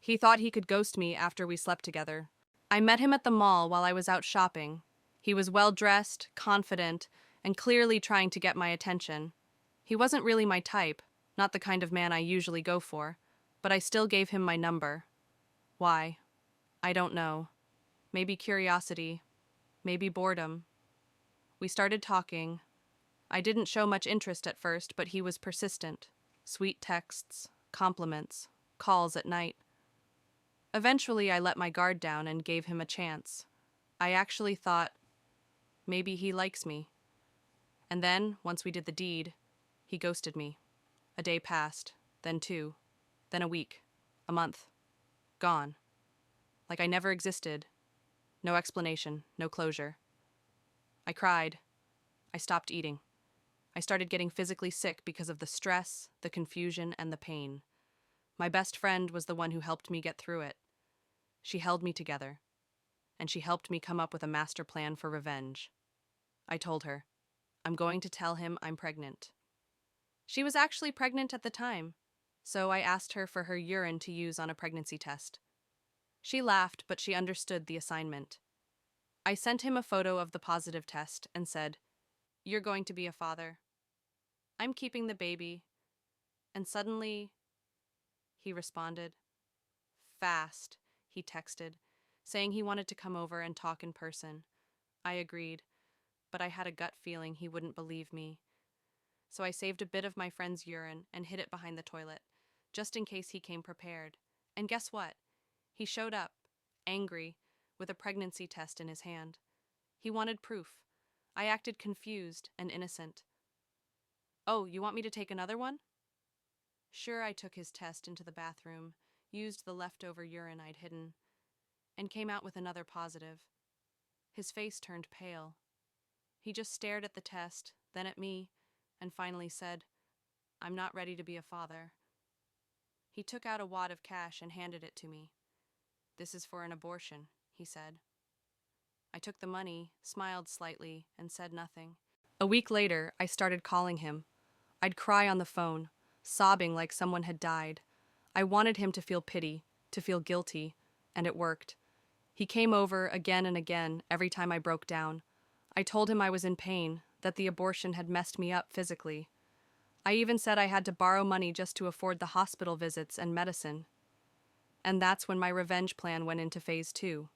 He thought he could ghost me after we slept together. I met him at the mall while I was out shopping. He was well dressed, confident, and clearly trying to get my attention. He wasn't really my type, not the kind of man I usually go for, but I still gave him my number. Why? I don't know. Maybe curiosity. Maybe boredom. We started talking. I didn't show much interest at first, but he was persistent. Sweet texts, compliments, calls at night. Eventually, I let my guard down and gave him a chance. I actually thought, maybe he likes me. And then, once we did the deed, he ghosted me. A day passed, then two, then a week, a month. Gone. Like I never existed. No explanation, no closure. I cried. I stopped eating. I started getting physically sick because of the stress, the confusion, and the pain. My best friend was the one who helped me get through it. She held me together, and she helped me come up with a master plan for revenge. I told her, I'm going to tell him I'm pregnant. She was actually pregnant at the time, so I asked her for her urine to use on a pregnancy test. She laughed, but she understood the assignment. I sent him a photo of the positive test and said, You're going to be a father. I'm keeping the baby. And suddenly, he responded. Fast, he texted, saying he wanted to come over and talk in person. I agreed, but I had a gut feeling he wouldn't believe me. So I saved a bit of my friend's urine and hid it behind the toilet, just in case he came prepared. And guess what? He showed up, angry, with a pregnancy test in his hand. He wanted proof. I acted confused and innocent. Oh, you want me to take another one? Sure, I took his test into the bathroom, used the leftover urine I'd hidden, and came out with another positive. His face turned pale. He just stared at the test, then at me, and finally said, I'm not ready to be a father. He took out a wad of cash and handed it to me. This is for an abortion, he said. I took the money, smiled slightly, and said nothing. A week later, I started calling him. I'd cry on the phone, sobbing like someone had died. I wanted him to feel pity, to feel guilty, and it worked. He came over again and again every time I broke down. I told him I was in pain, that the abortion had messed me up physically. I even said I had to borrow money just to afford the hospital visits and medicine. And that's when my revenge plan went into phase 2.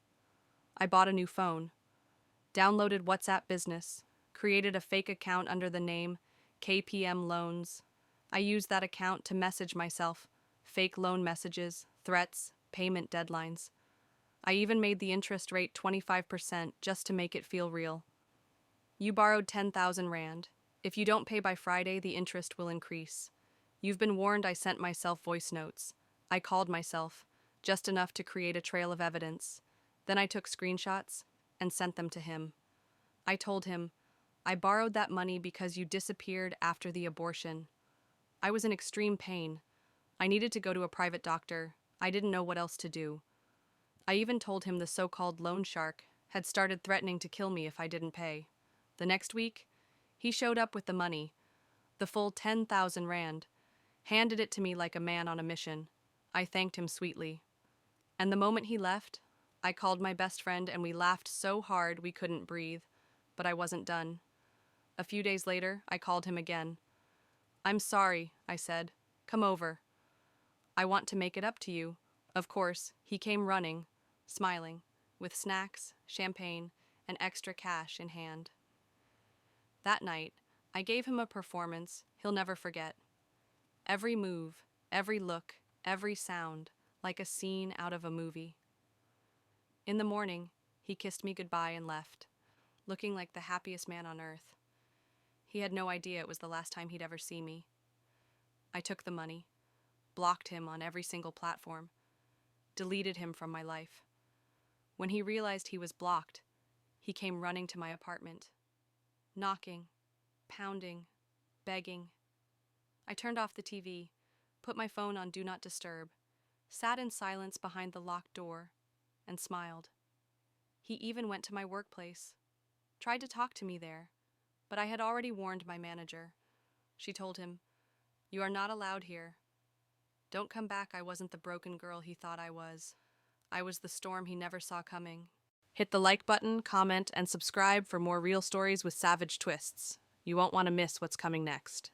I bought a new phone, downloaded WhatsApp Business, created a fake account under the name KPM Loans. I used that account to message myself, fake loan messages, threats, payment deadlines. I even made the interest rate 25% just to make it feel real. You borrowed 10,000 Rand. If you don't pay by Friday, the interest will increase. You've been warned. I sent myself voice notes. I called myself, just enough to create a trail of evidence. Then I took screenshots and sent them to him. I told him, I borrowed that money because you disappeared after the abortion. I was in extreme pain. I needed to go to a private doctor. I didn't know what else to do. I even told him the so-called loan shark had started threatening to kill me if I didn't pay. The next week, he showed up with the money, the full 10,000 Rand, handed it to me like a man on a mission. I thanked him sweetly. And the moment he left, I called my best friend and we laughed so hard we couldn't breathe, but I wasn't done. A few days later, I called him again. I'm sorry, I said. Come over. I want to make it up to you. Of course, he came running, smiling, with snacks, champagne, and extra cash in hand. That night, I gave him a performance he'll never forget. Every move, every look, every sound, like a scene out of a movie. In the morning, he kissed me goodbye and left, looking like the happiest man on earth. He had no idea it was the last time he'd ever see me. I took the money, blocked him on every single platform, deleted him from my life. When he realized he was blocked, he came running to my apartment, knocking, pounding, begging. I turned off the TV, put my phone on Do Not Disturb, sat in silence behind the locked door, and smiled. He even went to my workplace, tried to talk to me there, but I had already warned my manager. She told him, You are not allowed here. Don't come back, I wasn't the broken girl he thought I was. I was the storm he never saw coming. Hit the like button, comment, and subscribe for more real stories with savage twists. You won't want to miss what's coming next.